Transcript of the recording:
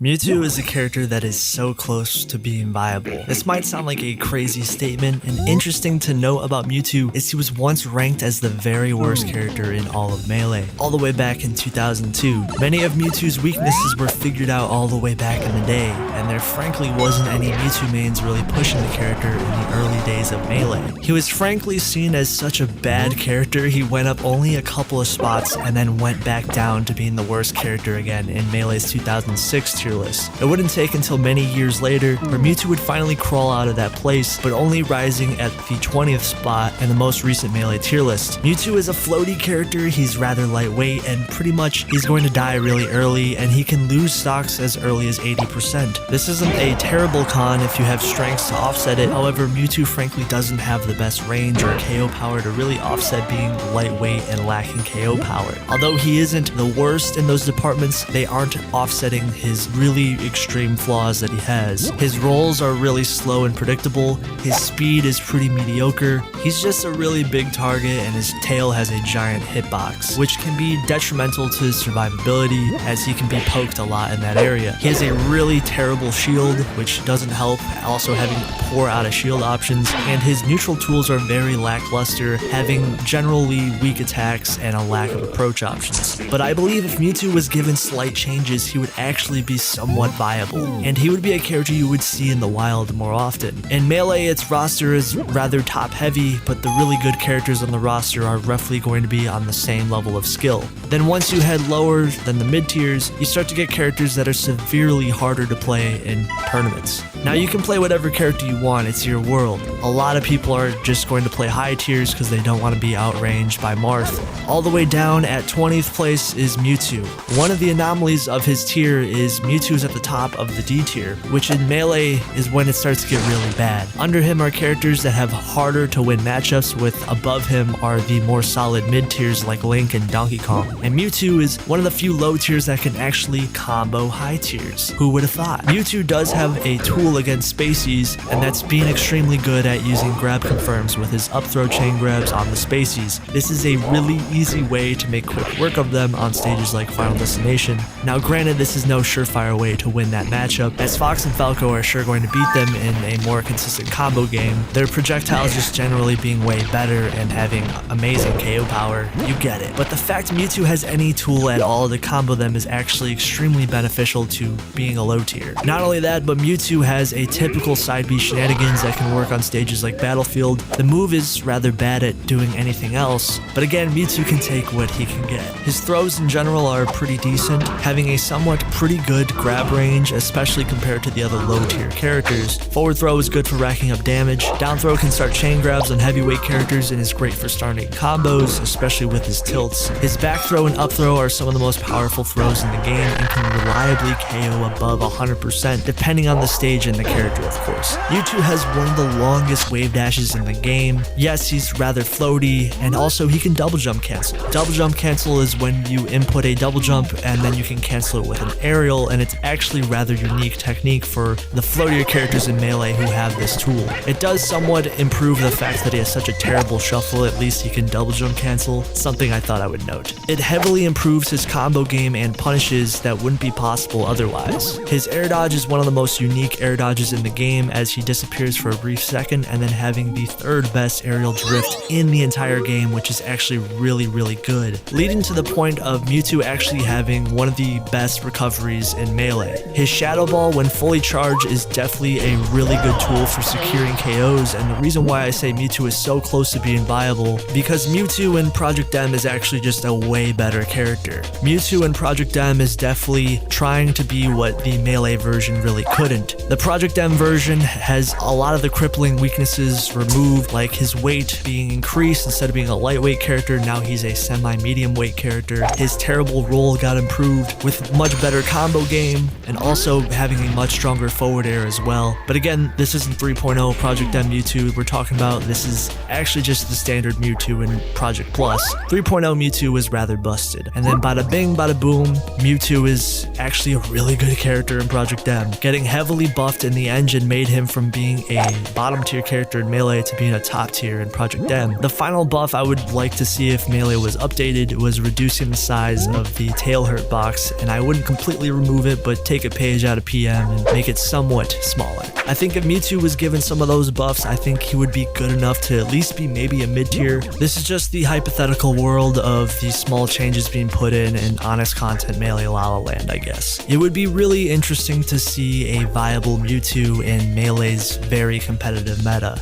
Mewtwo is a character that is so close to being viable. This might sound like a crazy statement, and interesting to note about Mewtwo is he was once ranked as the very worst character in all of Melee, all the way back in 2002. Many of Mewtwo's weaknesses were figured out all the way back in the day, and there frankly wasn't any Mewtwo mains really pushing the character in the early days of Melee. He was frankly seen as such a bad character, he went up only a couple of spots and then went back down to being the worst character again in Melee's 2006 tier list. It wouldn't take until many years later where Mewtwo would finally crawl out of that place, but only rising at the 20th spot in the most recent Melee tier list. Mewtwo is a floaty character, he's rather lightweight, and pretty much he's going to die really early, and he can lose stocks as early as 80%. This isn't a terrible con if you have strengths to offset it, however Mewtwo frankly doesn't have the best range or KO power to really offset being lightweight and lacking KO power. Although he isn't the worst in those departments, they aren't offsetting his really extreme flaws that he has. His rolls are really slow and predictable, his speed is pretty mediocre, he's just a really big target, and his tail has a giant hitbox, which can be detrimental to his survivability as he can be poked a lot in that area. He has a really terrible shield, which doesn't help, also having poor out of shield options, and his neutral tools are very lackluster, having generally weak attacks and a lack of approach options. But I believe if Mewtwo was given slight changes, he would actually be somewhat viable, and he would be a character you would see in the wild more often. In Melee, its roster is rather top heavy, but the really good characters on the roster are roughly going to be on the same level of skill. Then once you head lower than the mid tiers, you start to get characters that are severely harder to play in tournaments. Now you can play whatever character you want, it's your world. A lot of people are just going to play high tiers because they don't want to be outranged by Marth. All the way down at 20th place is Mewtwo. One of the anomalies of his tier is Mewtwo's at the top of the D tier, which in Melee is when it starts to get really bad. Under him are characters that have harder to win matchups with, above him are the more solid mid tiers like Link and Donkey Kong. And Mewtwo is one of the few low tiers that can actually combo high tiers. Who would have thought? Mewtwo does have a tool against Spaceys, and that's being extremely good at using grab confirms with his up throw chain grabs on the Spaceys. This is a really easy way to make quick work of them on stages like Final Destination. Now granted, this is no surefire way to win that matchup, as Fox and Falco are sure going to beat them in a more consistent combo game, their projectiles just generally being way better and having amazing KO power, you get it. But the fact Mewtwo has any tool at all to combo them is actually extremely beneficial to being a low tier. Not only that, but Mewtwo has a typical side B shenanigans that can work on stages like Battlefield. The move is rather bad at doing anything else, but again, Mewtwo can take what he can get. His throws in general are pretty decent, having a somewhat pretty good grab range, especially compared to the other low tier characters. Forward throw is good for racking up damage, down throw can start chain grabs on heavyweight characters and is great for starting combos, especially with his tilts. His back throw and up throw are some of the most powerful throws in the game and can reliably KO above 100% depending on the stage and the character, of course. Mewtwo has one of the longest wave dashes in the game. Yes, he's rather floaty, and also he can double jump cancel. Double jump cancel is when you input a double jump and then you can cancel it with an aerial, and it's actually rather unique technique for the floatier characters in Melee who have this tool. It does somewhat improve the fact that he has such a terrible shuffle, at least he can double jump cancel, something I thought I would note. It heavily improves his combo game and punishes that wouldn't be possible otherwise. His air dodge is one of the most unique air dodges in the game, as he disappears for a brief second and then having the third best aerial drift in the entire game, which is actually really good, leading to the point of Mewtwo actually having one of the best recoveries in Melee. His Shadow Ball, when fully charged, is definitely a really good tool for securing KOs, and the reason why I say Mewtwo is so close to being viable, because Mewtwo in Project M is actually just a way better character. Mewtwo in Project M is definitely trying to be what the Melee version really couldn't. The Project M version has a lot of the crippling weaknesses removed, like his weight being increased. Instead of being a lightweight character, now he's a semi-medium weight character. His terrible roll got improved with much better combo game, and also having a much stronger forward air as well. But again, this isn't 3.0 Project M Mewtwo we're talking about, this is actually just the standard Mewtwo in Project Plus. 3.0 Mewtwo is rather busted. And then bada bing bada boom, Mewtwo is actually a really good character in Project M. Getting heavily buffed in the engine made him from being a bottom tier character in Melee to being a top tier in Project M. The final buff I would like to see if Melee was updated was reducing the size of the tail hurt box, and I wouldn't completely remove it, it, but take a page out of PM and make it somewhat smaller. I think if Mewtwo was given some of those buffs, I think he would be good enough to at least be maybe a mid-tier. This is just the hypothetical world of these small changes being put in honest content Melee La La Land, I guess. It would be really interesting to see a viable Mewtwo in Melee's very competitive meta.